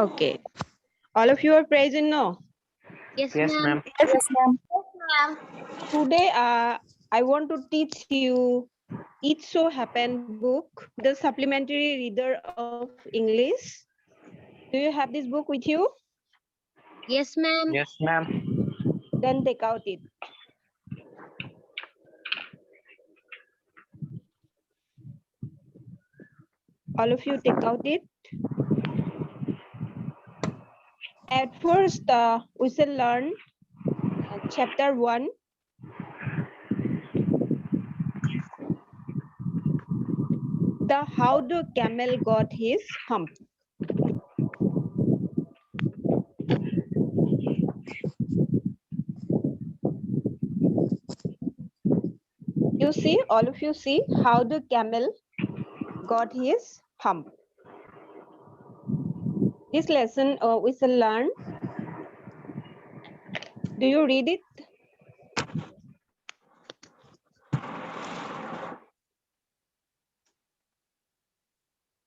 Okay. All of you are present now. Yes, Yes, ma'am. ma'am. Yes, ma'am. Today, I want to teach you It So Happened book, the supplementary reader of English. Do you have this book with you? Yes, ma'am. Yes, ma'am. Then take out it. All of you take out it. At first, we shall learn chapter 1. The How the Camel Got His Hump. You see, all of you see how the camel got his hump. This lesson we shall learn. Do you read it?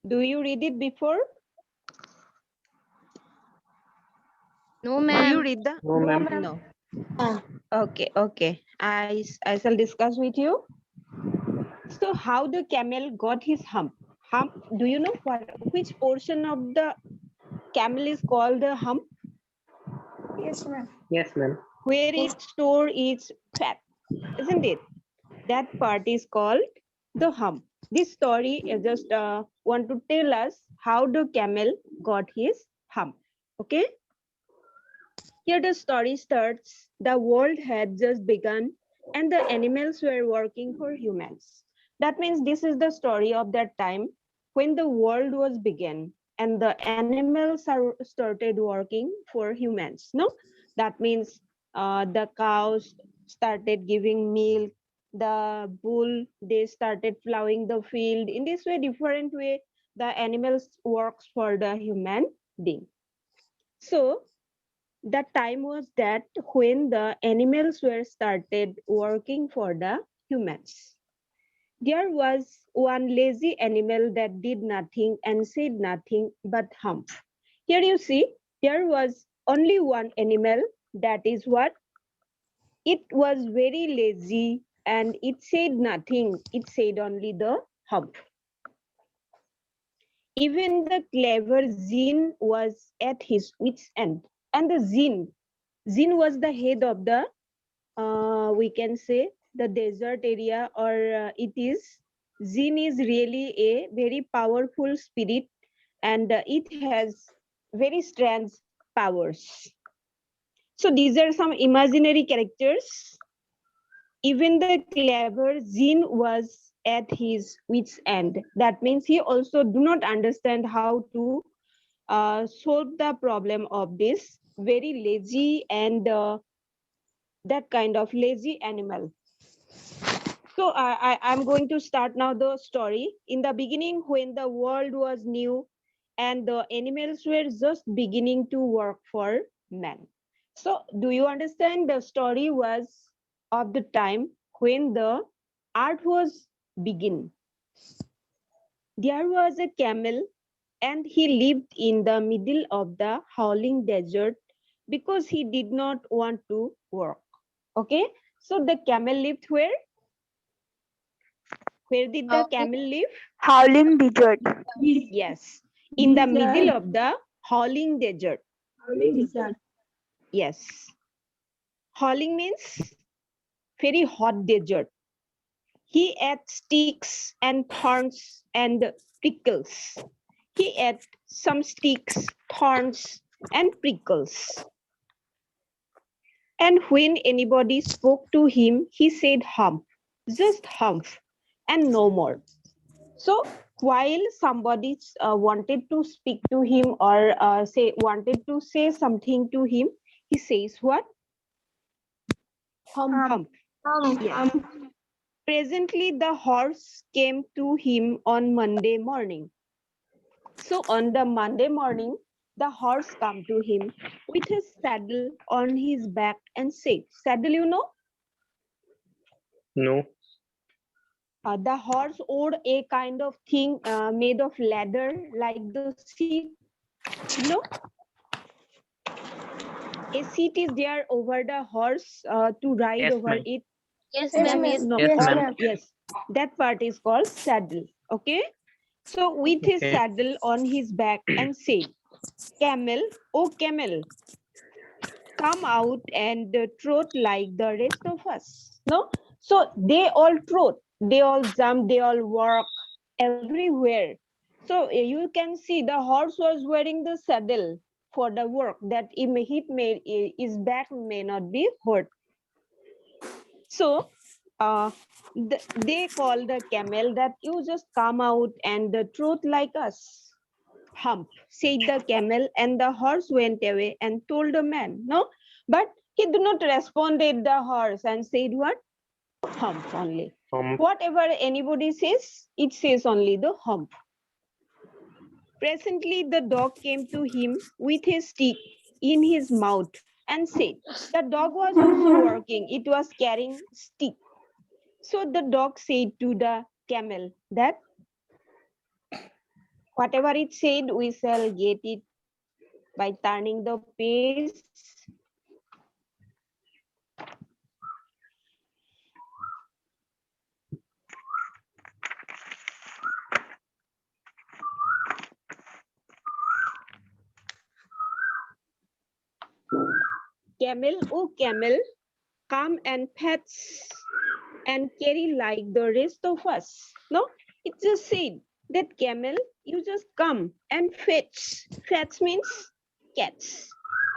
Do you read it before? No, Do you ma'am. read the? No, ma'am. No. Okay. I shall discuss with you. So how the camel got his hump? Hump. Do you know which portion of the camel is called the hump? Yes, ma'am. Yes, ma'am. Where it store its fat, isn't it? That part is called the hump. This story is just want to tell us how the camel got his hump. Okay. Here the story starts. The world had just begun and the animals were working for humans. That means this is the story of that time when the world was began and the animals are started working for humans. No, that means the cows started giving milk, the bull they started plowing the field. In this way, different way, the animals works for the human being. So the time was that when the animals were started working for the humans. There was one lazy animal that did nothing and said nothing but hump. Here you see, there was only one animal, that is what? It was very lazy and it said nothing. It said only the hump. Even the clever Zin was at his wit's end. And the Zin was the head of the we can say the desert area, or it is Jinn is really a very powerful spirit and it has very strange powers. So these are some imaginary characters. Even the clever Jinn was at his wit's end. That means he also do not understand how to solve the problem of this very lazy and that kind of lazy animal. So I'm going to start now the story. In the beginning, when the world was new and the animals were just beginning to work for man. So do you understand the story was of the time when the art was begin? There was a camel and he lived in the middle of the howling desert because he did not want to work. Okay, so the camel lived where? Where did the camel live? Howling desert. Yes, in the middle of the howling desert. Yes, howling means very hot desert. He ate sticks and thorns and prickles. He ate some sticks, thorns, and prickles. And when anybody spoke to him, he said hump, just hump, and no more. So while somebody wanted to speak to him or wanted to say something to him, he says what? Hump. Yes. Presently, the horse came to him on Monday morning. So on the Monday morning, the horse come to him with his saddle on his back and said, saddle, you know? No. The horse owed a kind of thing made of leather like the seat No, a seat is there over the horse to ride Yes, over ma'am. it. Yes, Yes, ma'am. ma'am. Yes. No, Yes, ma'am. yes, that part is called saddle. Okay, so with his Okay. saddle on his back and said, "Camel, oh camel, come out and trot like the rest of us." No, so they all trot, they all jump, they all walk everywhere. So you can see the horse was wearing the saddle for the work that his back may not be hurt. So they call the camel that you just come out and trot like us. "Hump," said the camel, and the horse went away and told the man. No, but he did not responded the horse and said what? Hump only. Whatever anybody says, it says only the hump. Presently the dog came to him with his stick in his mouth and said, the dog was also working, it was carrying stick. So the dog said to the camel that whatever it said, we shall get it by turning the page. Camel, oh camel, come and fetch and carry like the rest of us. No, it just said that camel, you just come and fetch. Fetch means catch.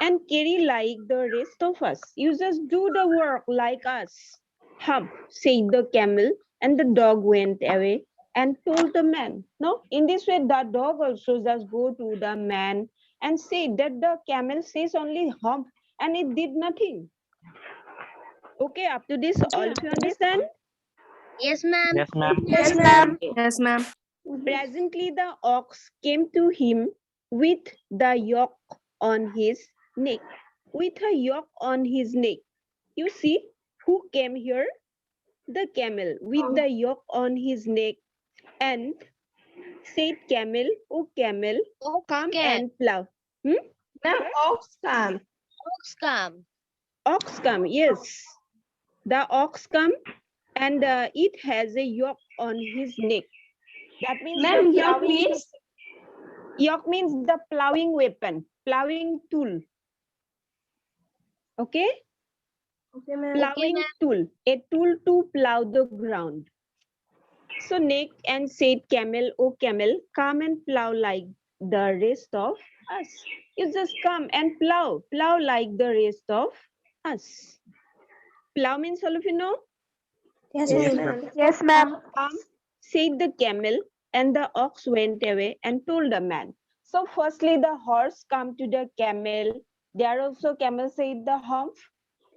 And carry like the rest of us. You just do the work like us. Hump, said the camel, and the dog went away and told the man. No, in this way, the dog also just go to the man and say that the camel says only hump and it did nothing. Okay, up to this, all of you understand? Yes, ma'am. Yes, ma'am. Yes, ma'am. Yes, ma'am. Presently, the ox came to him with the yoke on his neck. With a yoke on his neck. You see, who came here? The camel with the yoke on his neck and said, camel, oh camel, come and plow. Ma'am, ox come. Ox come. Ox come, yes. The ox come and it has a yoke on his neck. That means Ma'am, the yoke plowing means? yoke means the plowing weapon, plowing tool. Okay? Okay, ma'am. Plowing tool, a tool to plow the ground. So Nick and said, camel, oh camel, come and plow like the rest of us. You just come and plow like the rest of us. Plow means all of you know? Yes, Yes, ma'am. ma'am. Yes, ma'am. Come, said the camel, and the ox went away and told the man. So firstly, the horse come to the camel. There also camel said the hump.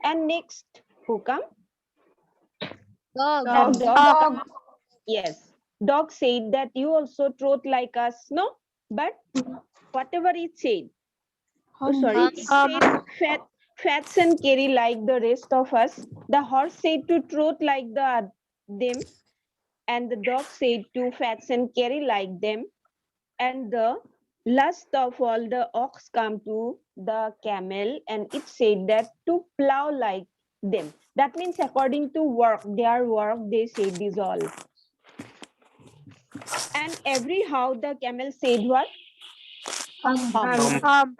And next, who come? Dog. That Dog. dog. Yes. Dog said that you also trot like us. No, but whatever it said. Oh, sorry. It said fats and carry like the rest of us. The horse said to trot like them. And the dog said to fats and carry like them. And the last of all, the ox come to the camel and it said that to plow like them. That means according to their work, they said this all. And every how the camel said what? Hump.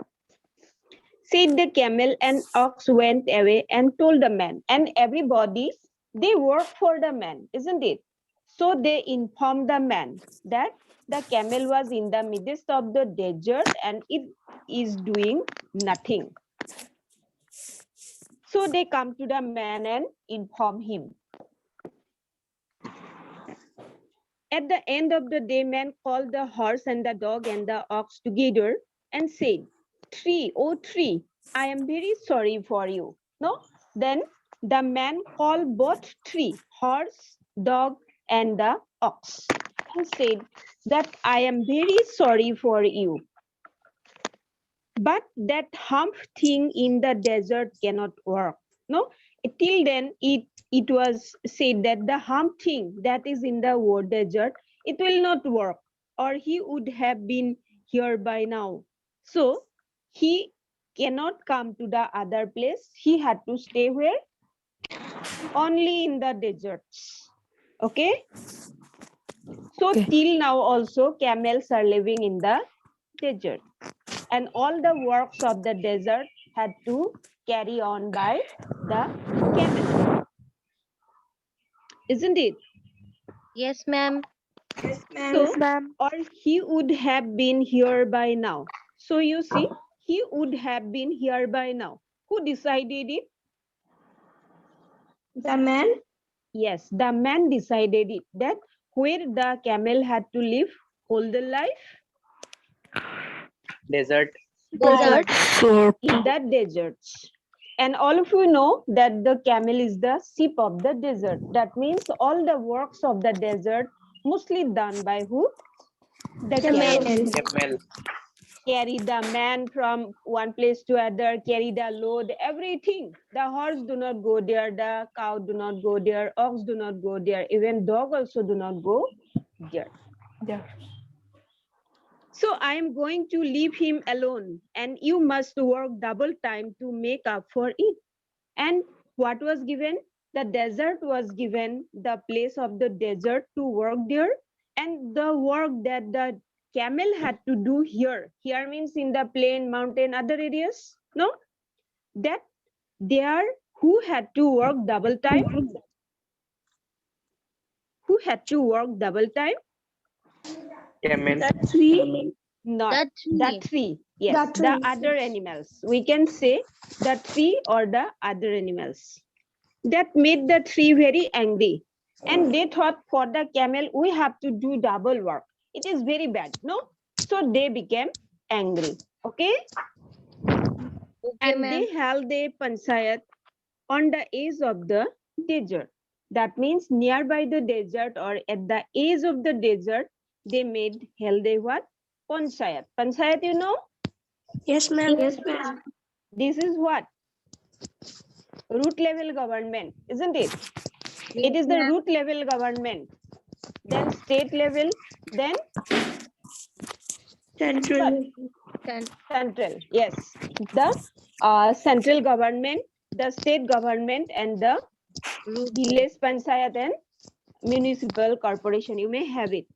Said the camel, and ox went away and told the man. And everybody, they work for the man, isn't it? So they informed the man that the camel was in the midst of the desert and it is doing nothing. So they come to the man and inform him. At the end of the day, man called the horse and the dog and the ox together and said, "Tree, oh tree, I am very sorry for you." No? Then the man called both tree, horse, dog, and the ox, and said that I am very sorry for you. But that hump thing in the desert cannot work. No? Till then, it was said that the hump thing that is in the desert, it will not work, or he would have been here by now. So he cannot come to the other place. He had to stay where? Only in the deserts. Okay. So Okay. till now also camels are living in the desert. And all the works of the desert had to carry on by the camel. Isn't it? Yes, ma'am. Yes, ma'am. So, Yes, ma'am. or he would have been here by now. So you see, he would have been here by now. Who decided it? The man. Yes, the man decided it, that where the camel had to live all the life Desert. Desert. So, in the deserts. And all of you know that the camel is the sheep of the desert. That means all the works of the desert mostly done by who? The camel. Camel. Carry the man from one place to other, carry the load, everything. The horse do not go there, the cow do not go there, ox do not go there, even dog also do not go there. So I am going to leave him alone, and you must work double time to make up for it. And what was given? The desert was given, the place of the desert to work there, and the work that the camel had to do here. Here means in the plain, mountain, other areas. No, that there who had to work double time? Who had to work double time? Camel. The tree. Not The the tree. Yes, The the tree. other animals. We can say the tree or the other animals. That made the tree very angry. And they thought, for the camel, we have to do double work. It is very bad, no? So they became angry. Okay? Okay, And ma'am. they held a panchayat on the edge of the desert. That means nearby the desert or at the edge of the desert, they held a what? Panchayat. Panchayat, you know? Yes, ma'am. Yes, ma'am. This is what? Root level government, isn't it? It is the Ma'am. root level government, then state level, then Central. central. Yes, the central government, the state government, and the village panchayat and municipal corporation. You may have it.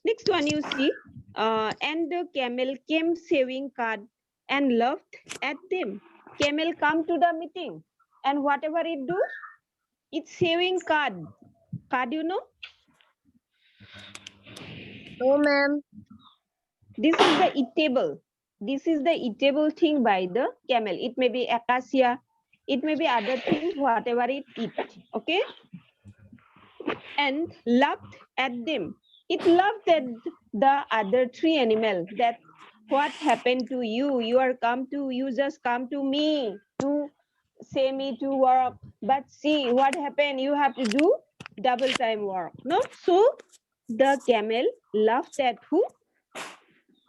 Next one you see, and the camel came saving card and laughed at them. Camel come to the meeting, and whatever it do, it's saving card. Card, you know? No, ma'am. This is the eatable. This is the eatable thing by the camel. It may be acacia. It may be other things, whatever it eat. Okay? And laughed at them. It laughed at the other three animals, that what happened to you? You just come to me to say me to work. But see what happened. You have to do double time work. No? So the camel laughed at who?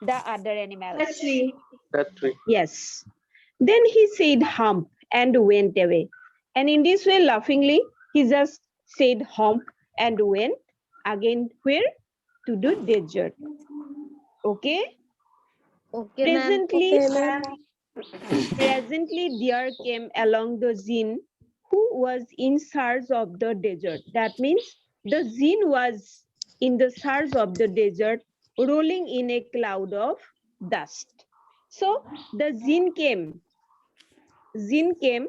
The other animals. The tree. The tree. Yes. Then he said hump and went away. And in this way, laughingly, he just said hump and went again where? To the desert. Okay? Okay, ma'am. Presently, Okay, ma'am. presently there came along the jinn who was in search of the desert. That means the jinn was in the search of the desert, rolling in a cloud of dust. So the jinn came. Jinn came.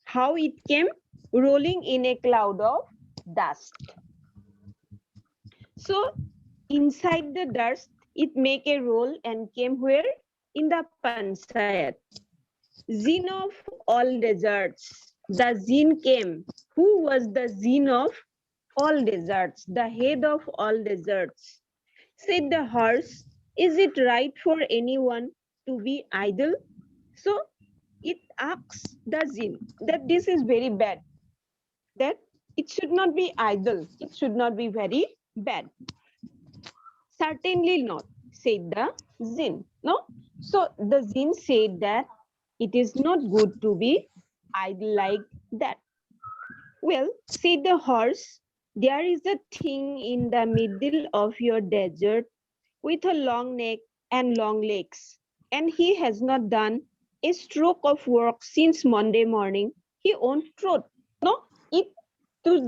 How it came? Rolling in a cloud of dust. So inside the dust, it make a roll and came where? In the panchayat. Jinn of all deserts. The jinn came. Who was the jinn of all deserts? The head of all deserts. Said the horse, is it right for anyone to be idle? So it asks the jinn that this is very bad, that it should not be idle, it should not be very bad. Certainly not, said the jinn. No? So the jinn said that it is not good to be idle like that. Well, said the horse, there is a thing in the middle of your desert with a long neck and long legs, and he has not done a stroke of work since Monday morning. He won't trot. No, it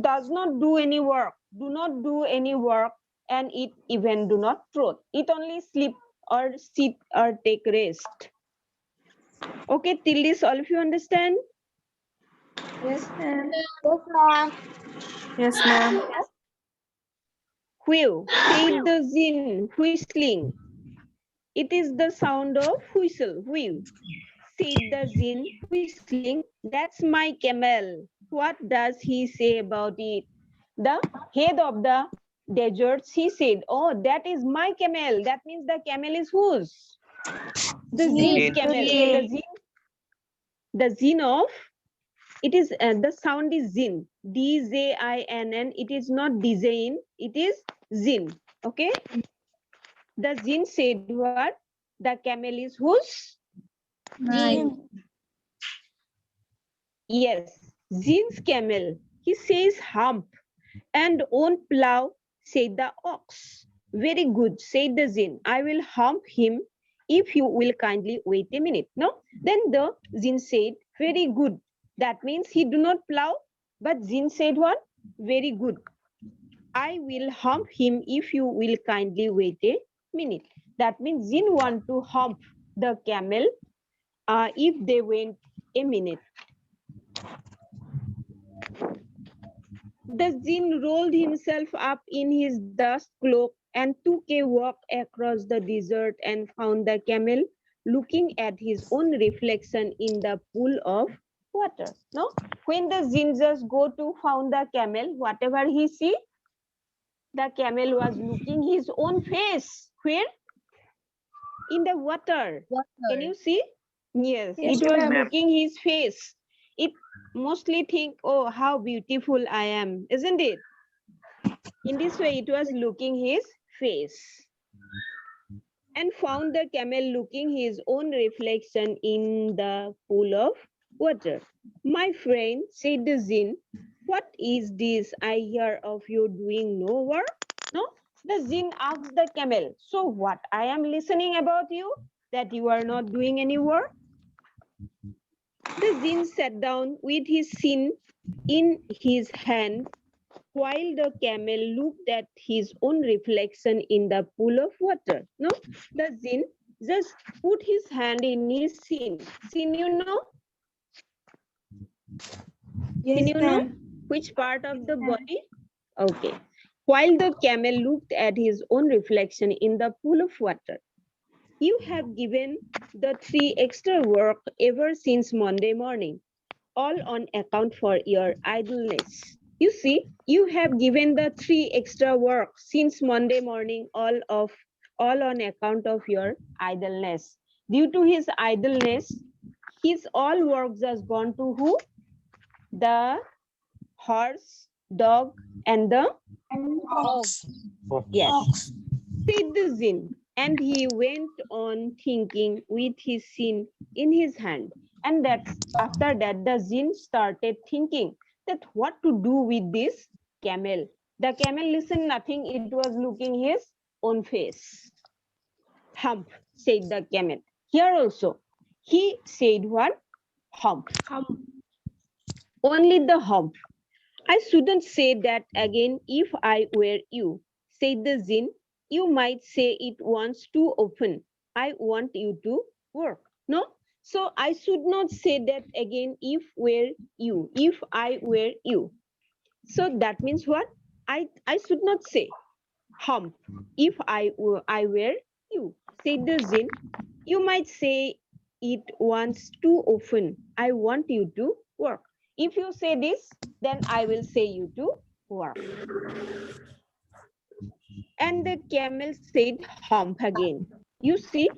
does not do any work, do not do any work, and it even do not trot. It only sleep or sit or take rest. Okay, till this all of you understand? Yes, ma'am. Yes, ma'am. Yes, ma'am. Whew, said the Zin, whistling. It is the sound of whistle. Whew, said the Zin, whistling. That's my camel. What does he say about it? The head of the deserts, he said, oh, that is my camel. That means the camel is whose? The Zin's Zin. camel. The Zin of, it is, the sound is Zin. D-Z-I-N-N. It is not design, it is Zin. Okay? The Zin said what? The camel is whose? Mine. Yes, Zin's camel. He says hump and won't plow, said the ox. Very good, said the Zin. I will hump him if you will kindly wait a minute. No? Then the Zin said, very good. That means he do not plow, but Zin said what? Very good. I will hump him if you will kindly wait a minute. That means Zin want to hump the camel if they wait a minute. The Zin rolled himself up in his dust cloak and took a walk across the desert and found the camel looking at his own reflection in the pool of water. No? When the Zin just go to found the camel, whatever he see, the camel was looking his own face. Where? In the water. Can you see? Yes, Yes, it was ma'am. looking his face. It mostly think, oh, how beautiful I am, isn't it? In this way, it was looking his face. And found the camel looking his own reflection in the pool of water. My friend, said the Zin, what is this I hear of you doing no work? No? The Zin asked the camel, so what I am listening about you, that you are not doing any work? The Zin sat down with his sin in his hand while the camel looked at his own reflection in the pool of water. No, the Zin just put his hand in his sin. Sin, you know? Sin, you know? Which part of the body? Okay. While the camel looked at his own reflection in the pool of water. You have given the 3 extra work ever since Monday morning, all on account for your idleness. You see, you have given the 3 extra work since Monday morning, all on account of your idleness. Due to his idleness, his all work just gone to who? The horse, dog, and the Ox. yes, said the Zin. And he went on thinking with his sin in his hand. And that's after that, the Zin started thinking that what to do with this camel. The camel listened nothing, it was looking his own face. Hump, said the camel. Here also, he said what? Hump. Only the hump. I shouldn't say that again if I were you, said the Zin. You might say it once too often. I want you to work. No? So I should not say that again if I were you. So that means what? I should not say hump if I were you, said the Zin. You might say it once too often. I want you to work. If you say this, then I will say you to work. And the camel said hump again. You see,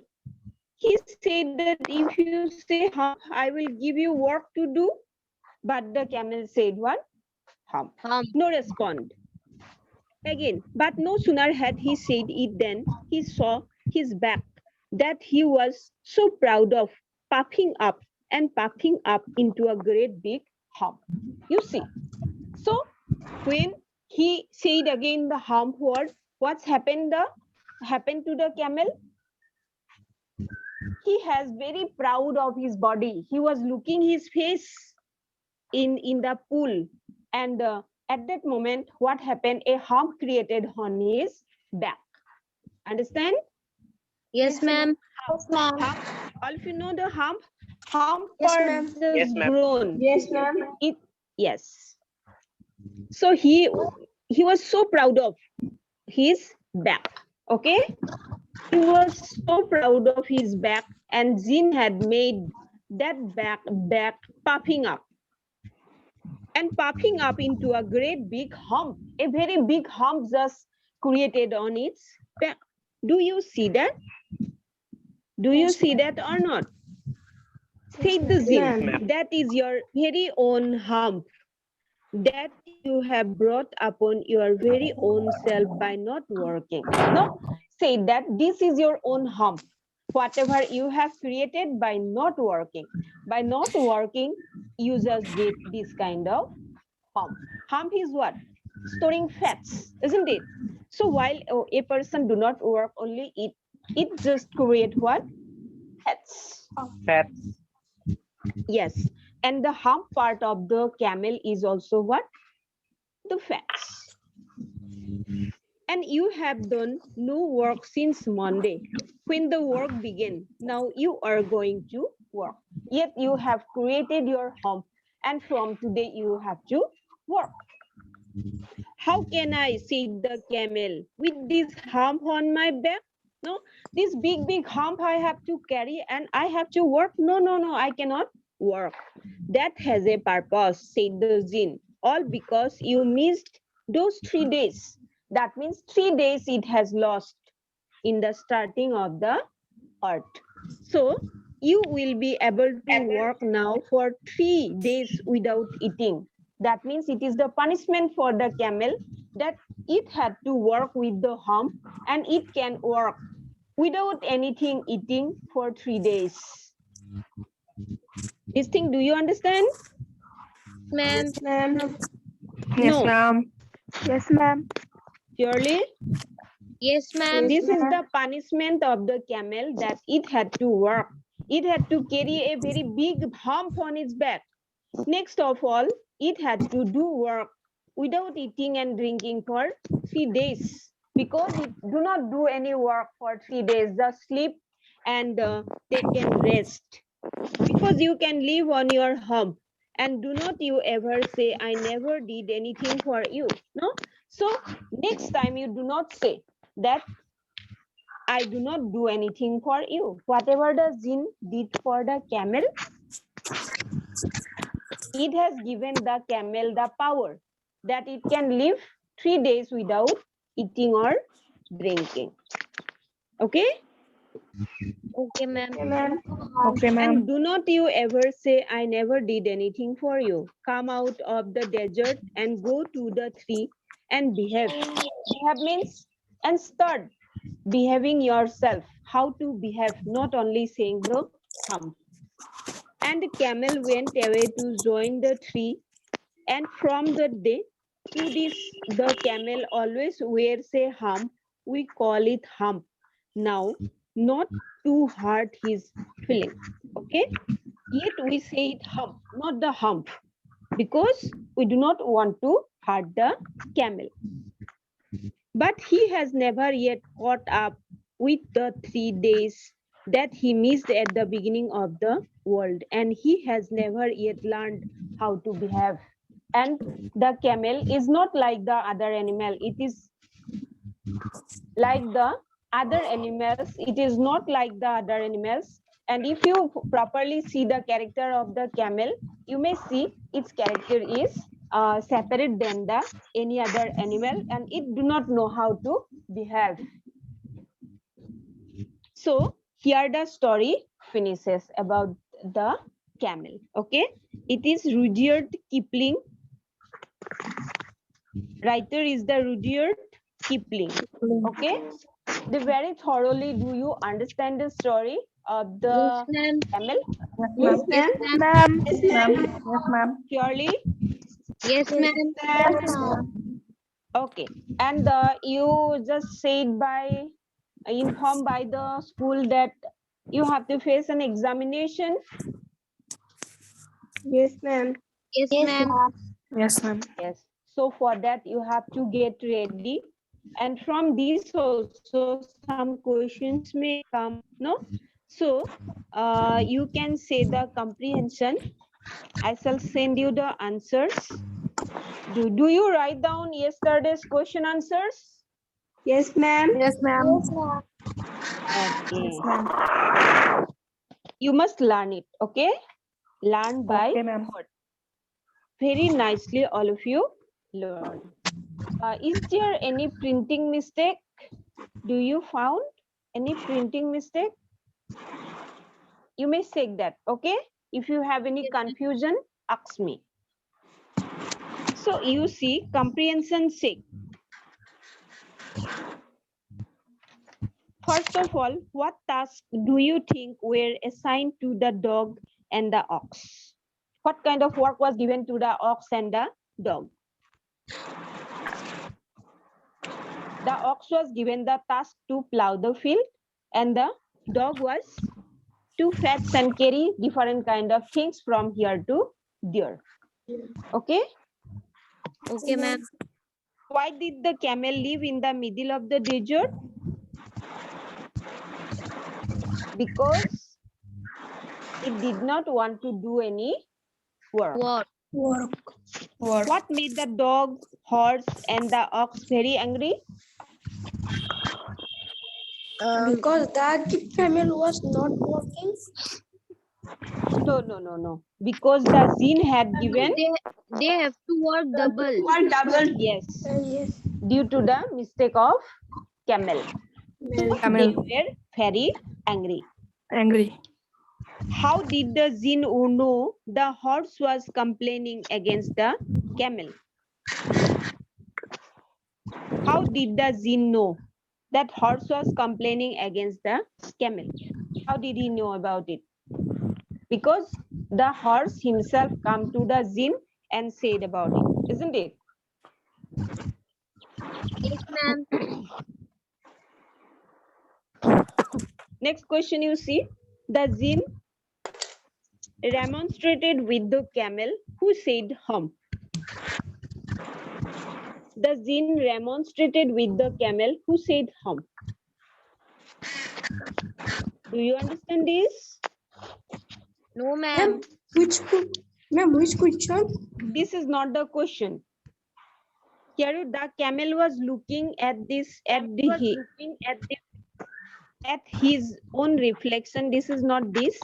he said that if you say hump, I will give you work to do. But the camel said what? Hump. Hump. No respond. Again, but no sooner had he said it than he saw his back that he was so proud of, puffing up into a great big hump. You see, so when he said again the hump word, what's happened to the camel? he has very proud of his body. He was looking his face in the pool, and at that moment, what happened? A hump created on his back. Understand? Yes, ma'am. Yes, ma'am. All of you know the hump. Hump Yes, are ma'am. just Yes, ma'am. grown. Yes, ma'am. Yes. So he was so proud of his back. Okay. He was so proud of his back, and Jin had made that back puffing up into a great big hump. A very big hump just created on its back. Do you see that? Do you see that or not? Say the Jin. Ma'am. That is your very own hump that you have brought upon your very own self by not working. No, say that this is your own hump. Whatever you have created by not working. By not working, you just get this kind of hump. Hump is what? Storing fats, isn't it? So while a person do not work, only it just create what? Fats. Fat. Yes. And the hump part of the camel is also what? The fats. And you have done no work since Monday. When the work began, now you are going to work. Yet you have created your hump, and from today you have to work. How can I, said the camel, with this hump on my back? No, this big hump I have to carry and I have to work. No, I cannot work. That has a purpose, said the Jinn. All because you missed those 3 days. That means 3 days it has lost in the starting of the earth. So you will be able to work now for 3 days without eating. That means it is the punishment for the camel that it had to work with the hump, and it can work without anything eating for 3 days. This thing, do you understand? Ma'am. Ma'am. Yes, No. ma'am. Yes, ma'am. Surely? Yes, ma'am. This is the punishment of the camel, that it had to work. It had to carry a very big hump on its back. Next of all, it had to do work without eating and drinking for 3 days, because it do not do any work for 3 days, just sleep and take a rest. Because you can live on your hump, and do not you ever say, I never did anything for you. No. So next time you do not say that I do not do anything for you. Whatever the Jinn did for the camel, it has given the camel the power that it can live 3 days without eating or drinking. Okay? Okay, ma'am. Ma'am. Okay, ma'am. And do not you ever say, I never did anything for you. Come out of the desert and go to the tree and behave. Behave means, and start behaving yourself. How to behave, not only saying the hump. And the camel went away to join the tree, and from the day to this, the camel always wears a hump. We call it hump. Now, not to hurt his feeling. Okay? Yet we say it hump, not the hump, because we do not want to hurt the camel. But he has never yet caught up with the 3 days that he missed at the beginning of the world, and he has never yet learned how to behave. And the camel is not like the other animal. It is like the other animals. It is not like the other animals. And if you properly see the character of the camel, you may see its character is separate than the any other animal, and it do not know how to behave. So here the story finishes about the camel. Okay, it is Rudyard Kipling. Writer is the Rudyard Kipling. Okay, the very thoroughly, do you understand the story of the Yes, ma'am. camel? Yes, Yes, ma'am. ma'am. Yes, ma'am. Yes, ma'am. Surely. Yes, ma'am. Yes, ma'am. Okay, and you just said by informed by the school that You have to face an examination. Yes, ma'am. Yes, ma'am. Yes, ma'am. Yes. So for that, you have to get ready. And from these also some questions may come, no? So you can say the comprehension. I shall send you the answers. Do you write down yesterday's question answers? Yes, ma'am. Yes, ma'am. Okay. Yes, ma'am. You must learn it, okay? Learn by Okay, ma'am. heart. Very nicely, all of you learn. Is there any printing mistake? Do you found any printing mistake? You may check that, okay? If you have any confusion, ask me. So you see, comprehension check. First of all, what task do you think were assigned to the dog and the ox? What kind of work was given to the ox and the dog? The ox was given the task to plow the field, and the dog was to fetch and carry different kind of things from here to there. Okay? Okay, ma'am. Why did the camel live in the middle of the desert? Because it did not want to do any work. What? What made the dog, horse, and the ox very angry? Because that camel was not working. No. Because the jinn had given, They have to work double. One double. yes, Yes. due to the mistake of camel. So Camel. they were very angry. Angry. How did the jinn know the horse was complaining against the camel? How did the jinn know that horse was complaining against the camel? How did he know about it? Because the horse himself come to the jinn and said about it, isn't it? Yes, ma'am. Next question you see, the jinn remonstrated with the camel who said hump. The jinn remonstrated with the camel who said hump. Do you understand this? No, ma'am. Which question? This is not the question. Here the camel was looking at this at his own reflection. This is not this.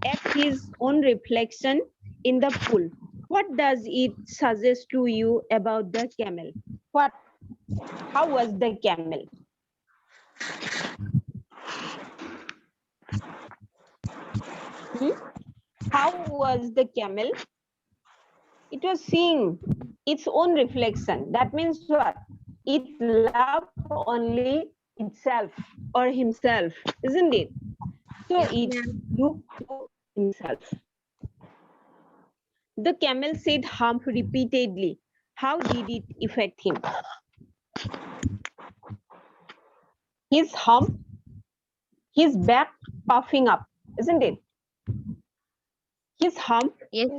At his own reflection in the pool. What does it suggest to you about the camel? What? How was the camel? How was the camel? It was seeing its own reflection. That means what? It loved only itself or himself, isn't it? So it looked to himself. The camel said hump repeatedly. How did it affect him? His hump, his back puffing up, isn't it? His hump Yes.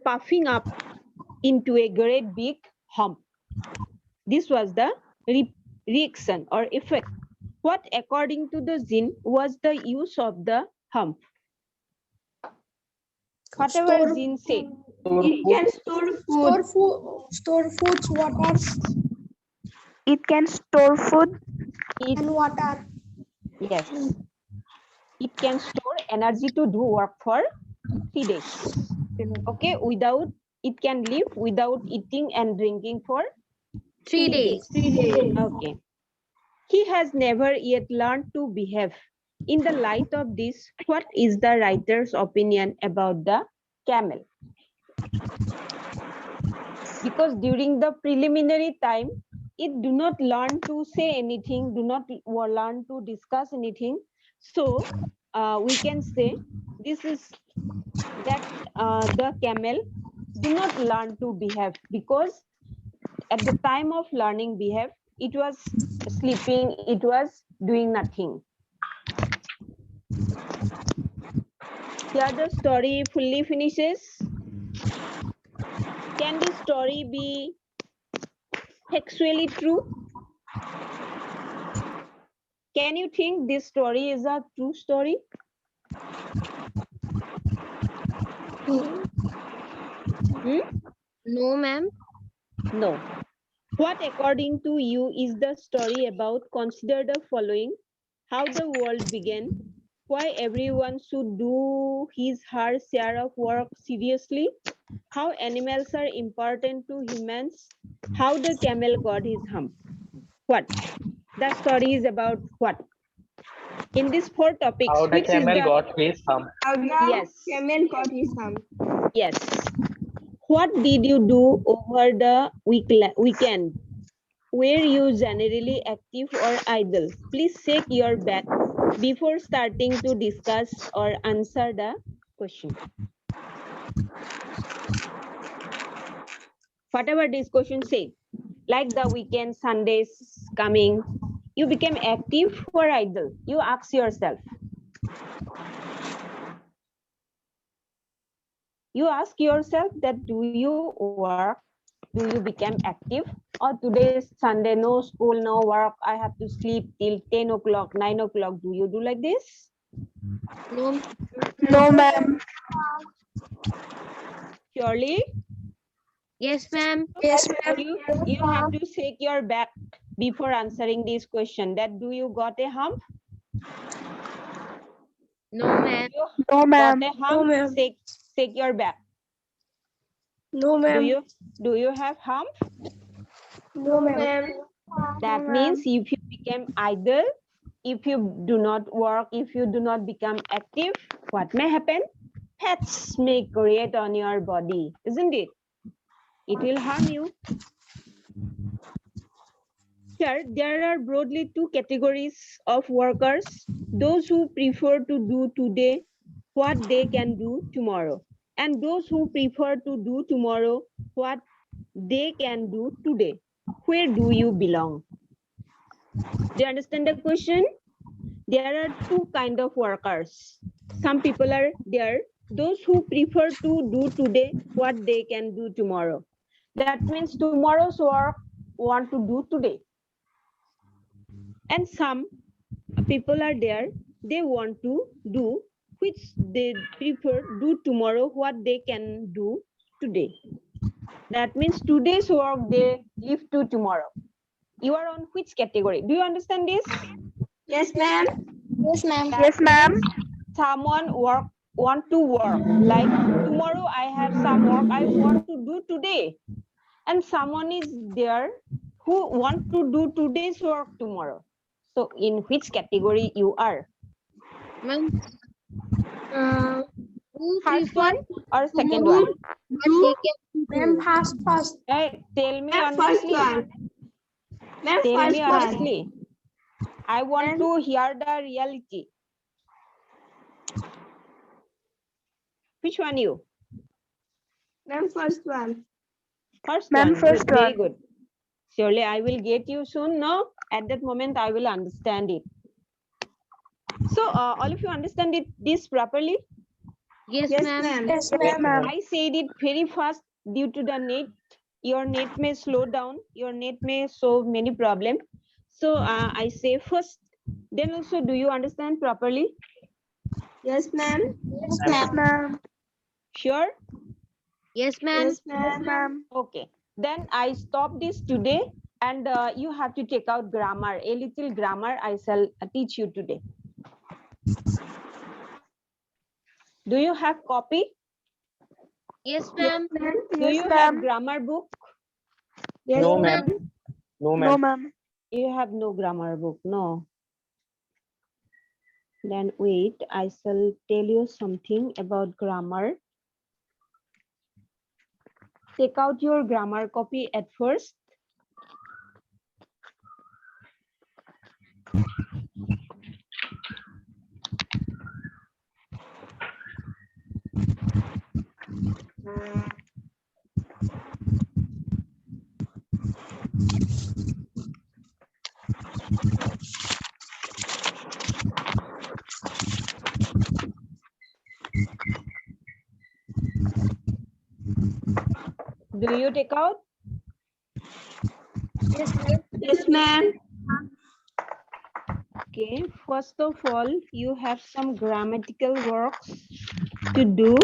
puffing up into a great big hump. This was the reaction or effect. What, according to the jinn, was the use of the hump? Whatever jinn said. It can store foods, water, It can store food. and water. Yes. It can store energy to do work for 3 days. Okay, it can live without eating and drinking for 3 days. Okay. He has never yet learned to behave. In the light of this, what is the writer's opinion about the camel? Because during the preliminary time, it do not learn to say anything, do not learn to discuss anything. So we can say this is that the camel do not learn to behave, because at the time of learning behave, it was sleeping, it was doing nothing. Here the story fully finishes. Can this story be factually true? Can you think this story is a true story? No, ma'am. No. What according to you is the story about? Consider the following. How the world began, why everyone should do his her share of work seriously, how animals are important to humans, how the camel got his hump. What? The story is about what? In these four topics, How the which is camel the got his hump. How the yes, camel got his hump. yes. What did you do over the weekend? Were you generally active or idle? Please check your back before starting to discuss or answer the question. Whatever this question says, like the weekend, Sundays coming, you became active or idle? You ask yourself. You ask yourself that do you work? Do you become active? Or today's Sunday, no school, no work, I have to sleep till 10 o'clock, 9 o'clock. Do you do like this? No. No, ma'am. Surely, Yes, ma'am. Yes, ma'am. you have to shake your back before answering this question. That do you got a hump? No, ma'am. You No, got ma'am. a hump? ma'am. Shake your back. No, ma'am. Do you have hump? No, ma'am. That means if you become idle, if you do not work, if you do not become active, what may happen? Fats may create on your body, isn't it? It will harm you. Here, there are broadly two categories of workers. Those who prefer to do today what they can do tomorrow, and those who prefer to do tomorrow what they can do today. Where do you belong? Do you understand the question? There are two kinds of workers. Some people are there, those who prefer to do today what they can do tomorrow. That means tomorrow's work want to do today. And some people are there, they want to do which they prefer do tomorrow what they can do today. That means today's work they leave to tomorrow. You are on which category? Do you understand this? Yes, ma'am. Yes, ma'am. Yes, ma'am. Someone want to work, like tomorrow I have some work I want to do today, and someone is there who want to do today's work tomorrow. So in which category you are? Ma'am. Who First prefer one or second tomorrow one? what they can Ma'am, do? first. Hey, tell me Ma'am, first honestly. one. Ma'am, Tell first me one. honestly. I want to hear the reality. Which one you? Ma'am, first one. First Ma'am, one. first Good, very one. good. Surely I will get you soon. No, at that moment I will understand it. So all of you understand it this properly? Yes, Yes, ma'am. ma'am. Yes, Yes, ma'am. I said it very fast due to the net. Your net may slow down. Your net may show many problems. So I say first. Then also, do you understand properly? Yes, ma'am. Yes, Yes, ma'am. ma'am. Sure? Yes, ma'am. Yes, Yes, ma'am. ma'am. Okay. Then I stop this today, and you have to take out grammar. A little grammar I shall teach you today. Do you have copy? Yes, ma'am. Do Yes, you have ma'am. grammar book? Yes, No, ma'am. ma'am. No, No, ma'am. ma'am. You have no grammar book, no. Then wait, I shall tell you something about grammar. Take out your grammar copy at first. Do you take out? Yes, ma'am. Okay, first of all, you have some grammatical works to do.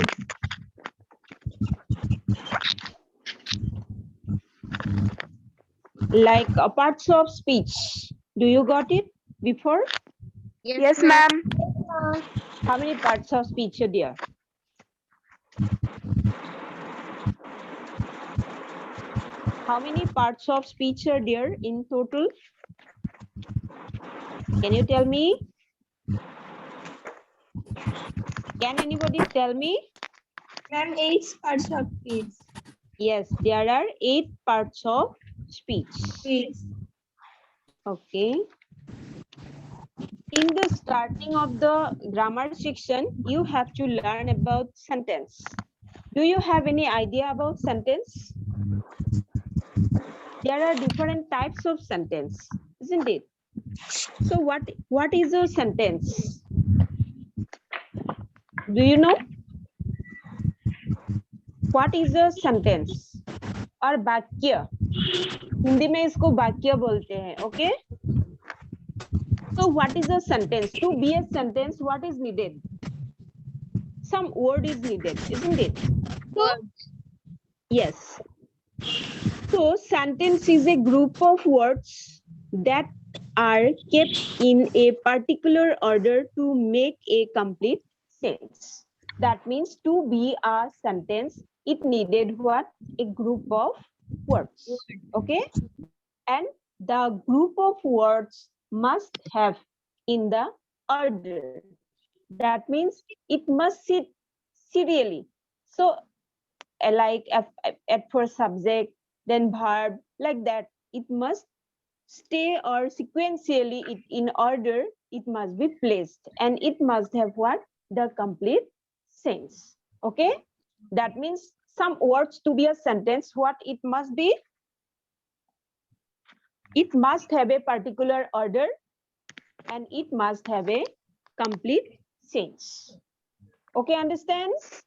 Like parts of speech. Do you got it before? Yes, ma'am. How many parts of speech are there? How many parts of speech are there in total? Can you tell me? Can anybody tell me? Ma'am, 8 parts of speech. Yes, there are 8 parts of speech. Okay. In the starting of the grammar section, you have to learn about sentence. Do you have any idea about sentence? There are different types of sentence, isn't it? So what is a sentence? Do you know? What is a sentence? और वाक्य हिंदी में इसको वाक्य बोलते हैं. Okay. So what is a sentence? To be a sentence, what is needed? Some word is needed, isn't it? Yes. So sentence is a group of words that are kept in a particular order to make a complete sentence. That means to be a sentence, it needed what? A group of words. Okay. And the group of words must have in the order. That means it must sit serially. So like at first subject, then verb, like that. It must stay or sequentially it in order, it must be placed and it must have what? The complete sense. Okay. That means some words to be a sentence, what it must be? It must have a particular order and it must have a complete sense. Okay, understands?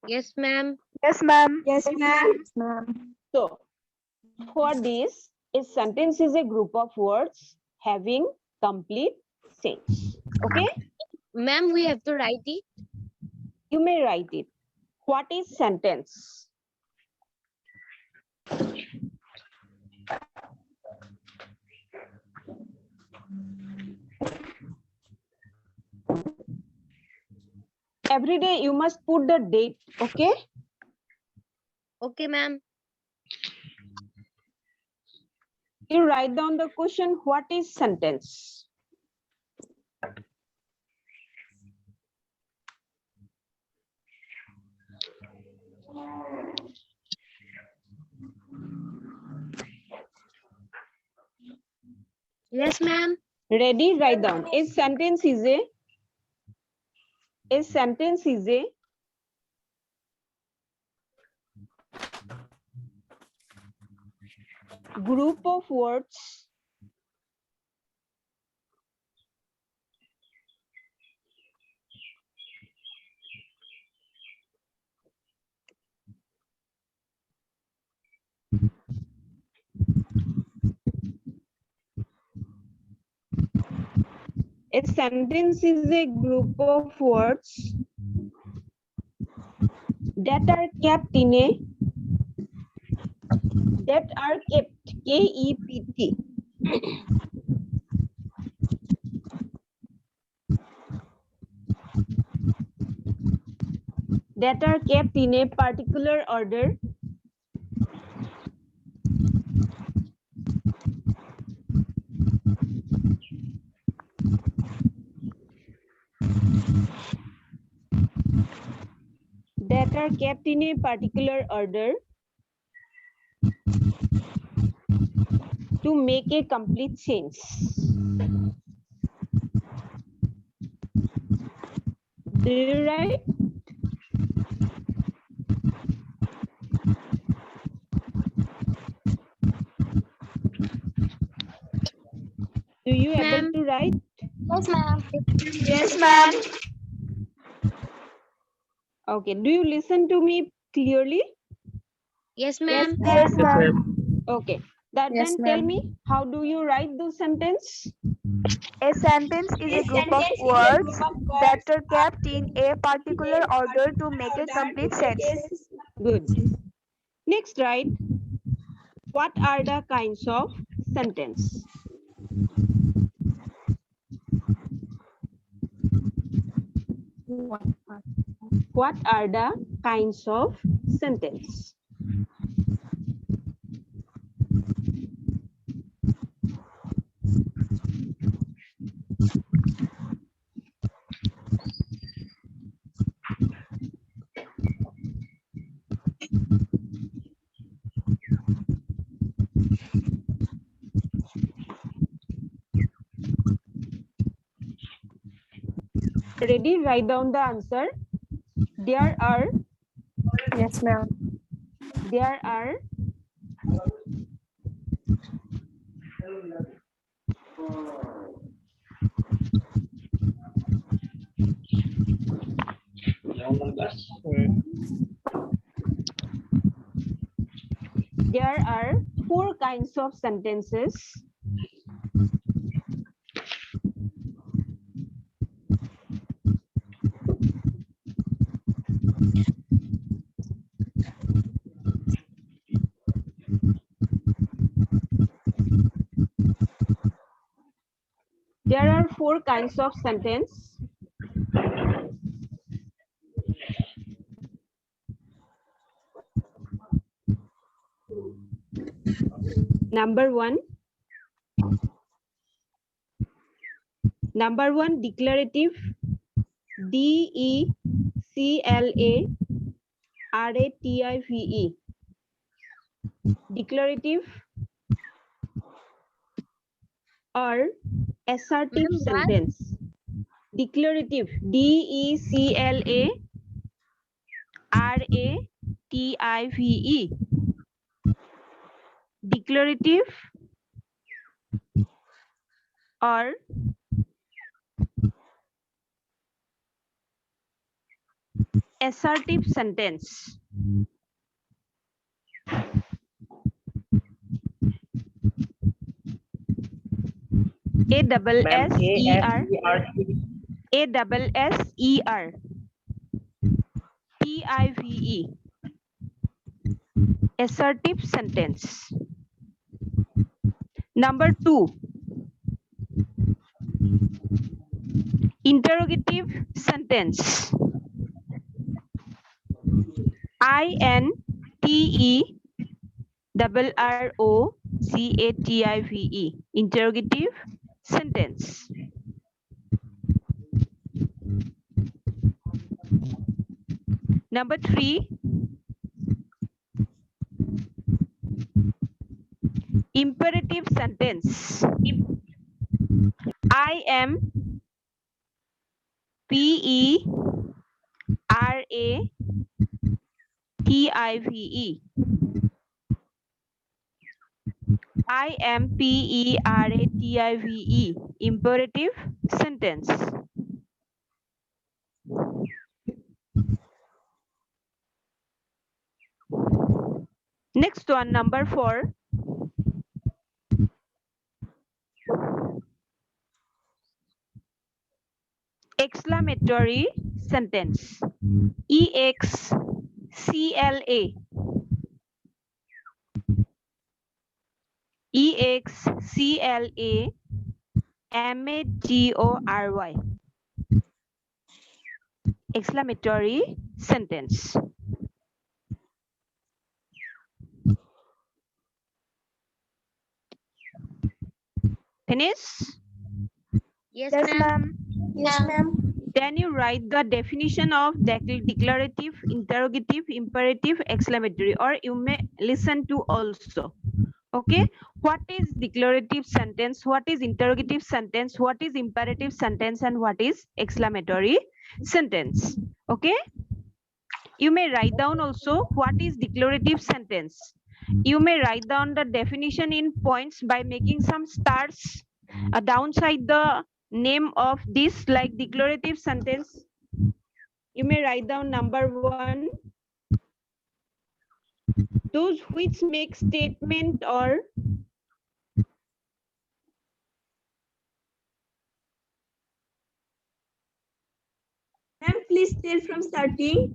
Yes, ma'am. Yes, ma'am. Yes, ma'am. Ma'am. So, for this, a sentence is a group of words having complete sense. Okay, Ma'am, we have to write it. you may write it. What is sentence? Every day you must put the date, okay? Okay, ma'am. You write down the question, what is sentence? Yes, ma'am. Ready? Write down. A sentence is a group of words a sentence is a group of words that are kept in a K-E-P-T that are kept in a particular order to make a complete sense. Do you write? Do you able Ma'am. to write? Yes, ma'am. Yes, ma'am. Okay. Do you listen to me clearly? Yes, ma'am. Yes, Yes, ma'am. ma'am. Okay. That Yes, then tell ma'am. me, how do you write those sentence? A sentence is a group of words that are kept in a particular order to make a complete sentence. Good. Next, write, what are the kinds of sentence? What are the kinds of sentence? Ready? Write down the answer. There are Yes, ma'am. there are 4 kinds of sentences. There are 4 kinds of sentence. Number one, declarative, DECLARATIVE. Declarative or assertive Ma'am, what? sentence. Declarative, DECLARATIVE. Declarative or assertive sentence. A double Ma'am, S E R ASERT. ASSERTIVE. Assertive sentence. Number 2, interrogative sentence. INTERROGATIVE. Interrogative sentence. Number 3, imperative sentence. IMPERATIVE. IMPERATIVE. Imperative sentence. Next one, number 4. Exclamatory sentence. EXCLA. EXCLAMATORY. Exclamatory sentence. Finish? Yes, Yes, ma'am. ma'am. Yes, ma'am. Then you write the definition of declarative, interrogative, imperative, exclamatory, or you may listen to also. Okay, what is declarative sentence, what is interrogative sentence, what is imperative sentence, and what is exclamatory sentence? Okay, you may write down also what is declarative sentence. You may write down the definition in points by making some stars downside the name of this, like declarative sentence. You may write down number 1, Those which make statement or Ma'am, please tell from starting.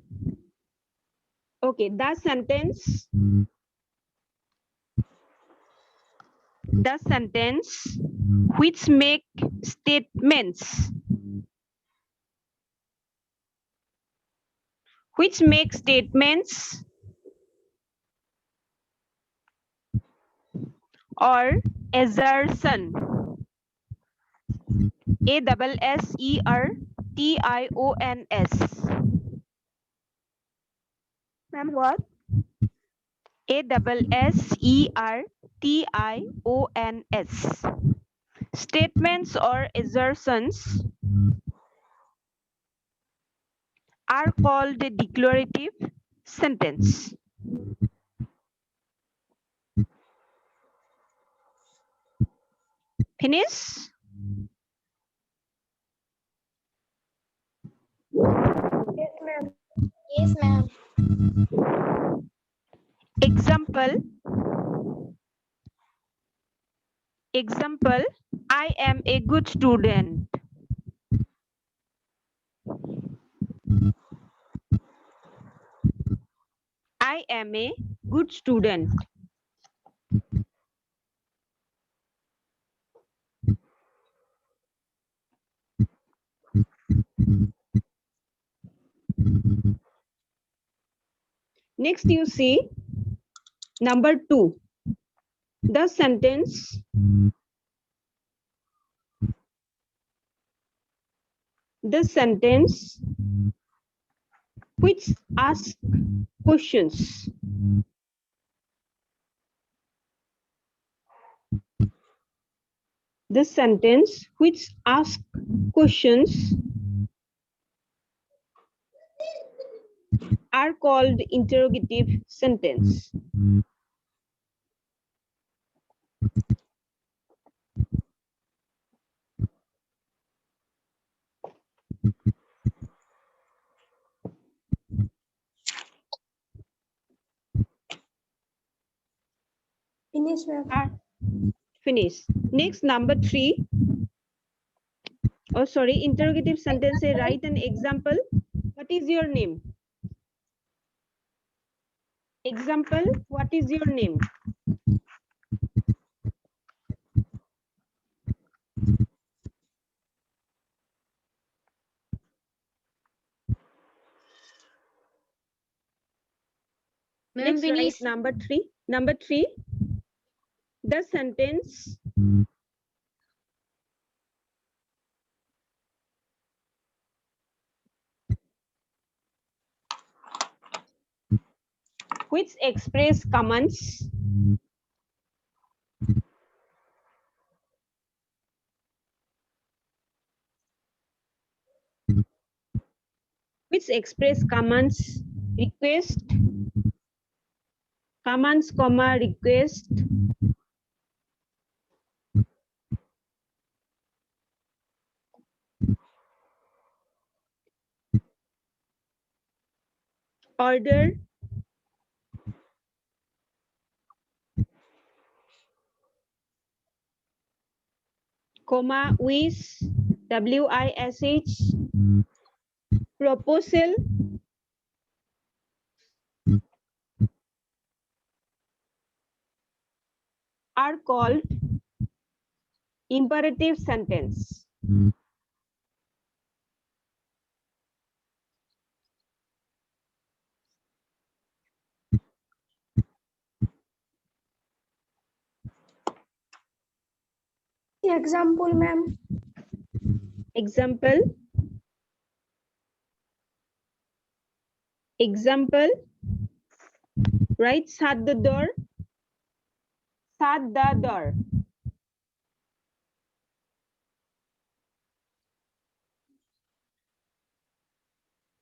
okay, the sentence which make statements or assertion. ASSERTIONS. Ma'am, what? ASSERTIONS. Statements or assertions are called a declarative sentence. Finish? Yes, ma'am. Yes, ma'am. Example, I am a good student. I am a good student. Next, you see number 2. The sentence which asks questions. The sentence which asks questions are called interrogative sentence. Finish, ma'am. Finish. Next, number 3. Oh, sorry, interrogative sentence. Say, write an example. What is your name? Example, what is your name? Ma'am, Next, write finish. number 3. Number 3, the sentence which express commands request, commands, comma, request, order, comma, wish, WISH, proposal, are called imperative sentence. Example, ma'am. Example, write shut the door, shut the door.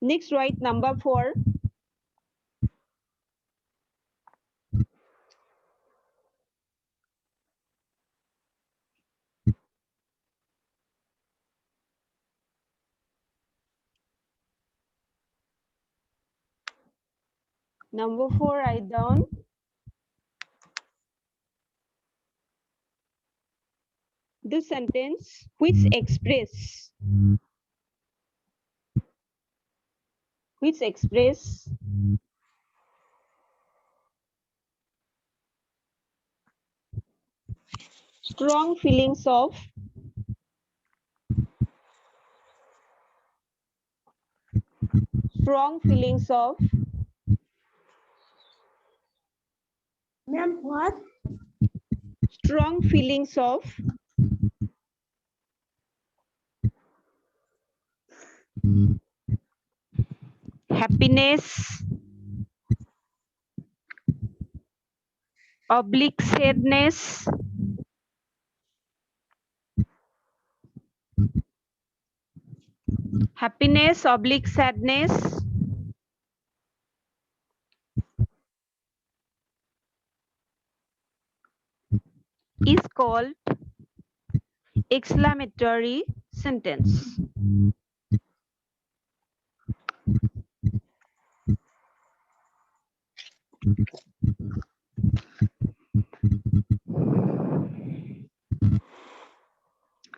Next, write number 4. Number 4, write down the sentence which express strong feelings of Ma'am, what? strong feelings of happiness, oblique sadness, happiness oblique sadness, is called exclamatory sentence.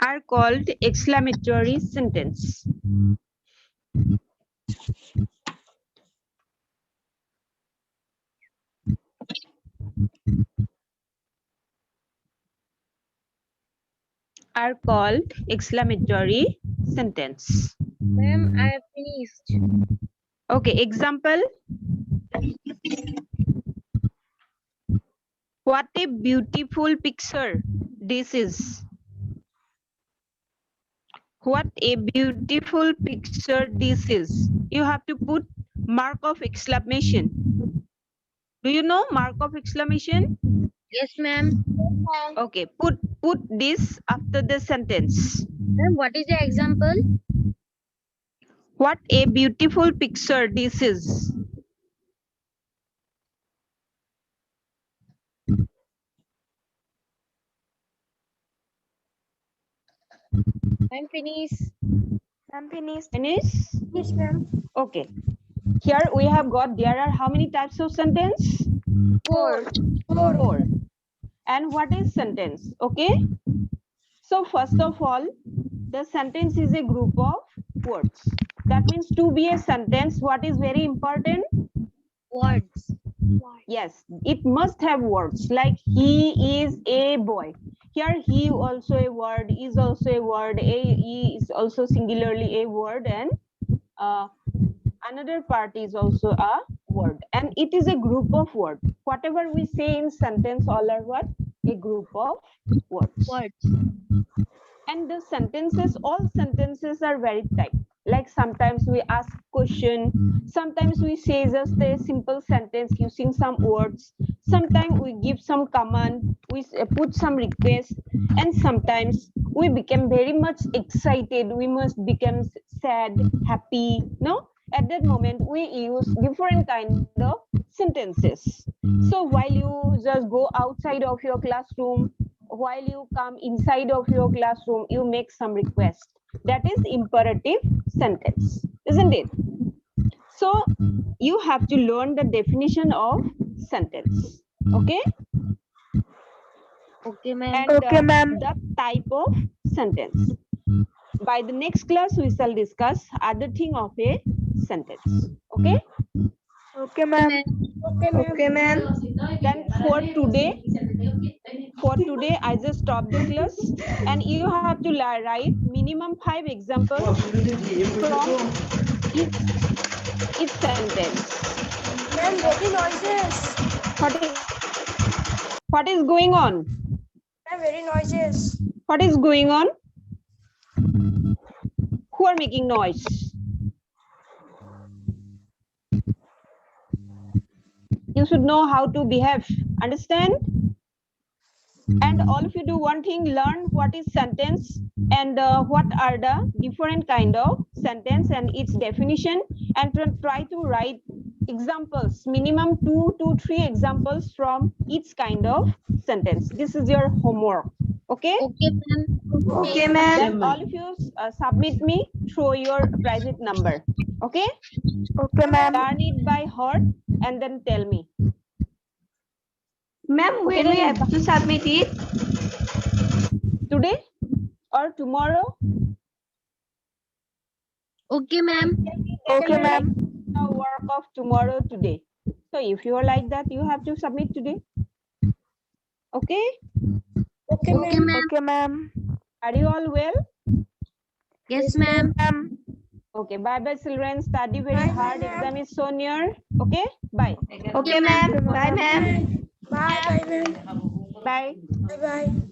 Are called exclamatory sentence. Are called exclamatory sentence. Ma'am, I have finished. Okay, example. What a beautiful picture this is. What a beautiful picture this is. You have to put mark of exclamation. Do you know mark of exclamation? Yes, ma'am. Okay, put this after the sentence. Ma'am, what is the example? What a beautiful picture this is. I'm finished. I'm finished. Finish? Yes, ma'am. Okay. Here we have got, there are how many types of sentence? 4. Four. And what is sentence? Okay. So first of all, the sentence is a group of words. That means to be a sentence, what is very important? Words. Yes, it must have words like he is a boy. Here he also a word, is also a word, he is also singularly a word, and another part is also a word, and it is a group of words. Whatever we say in sentence, all are what? A group of words. Words. And the sentences, all sentences are very type. Like sometimes we ask question, sometimes we say just a simple sentence using some words, sometimes we give some command, we put some request, and sometimes we become very much excited, we must become sad, happy, no? At that moment we use different kind of sentences. So while you just go outside of your classroom, while you come inside of your classroom, you make some request. That is imperative sentence, isn't it? So you have to learn the definition of sentence. Okay? Okay, ma'am. And Okay, ma'am. the type of sentence. By the next class, we shall discuss other thing of a sentence. Okay? Okay, ma'am. Okay, ma'am. Then for today, I just stop the class, and you have to write minimum 5 examples from each sentence. Ma'am, very noises. What is going on? Ma'am, very noises. What is going on? Who are making noise? You should know how to behave. Understand? And all of you do one thing, learn what is sentence and what are the different kind of sentence and its definition, and try to write examples, minimum 2 to 3 examples from each kind of sentence. This is your homework. Okay? Okay, ma'am. Okay, ma'am. Then all of you submit me through your private number. Okay? Okay, ma'am. Turn it by heart and then tell me. Ma'am, when we have to submit it? Today? or tomorrow? Okay, ma'am. Okay, ma'am. The work of tomorrow today. So if you are like that, you have to submit today. Okay? Okay, Okay, ma'am. ma'am. Okay, ma'am. Are you all well? Yes, ma'am. Ma'am. Okay, bye bye children. Study very Bye, hard. ma'am. Exam is so near. Okay? Bye. Okay, ma'am. Bye, ma'am. Bye, bye, ma'am. Bye. Bye, bye.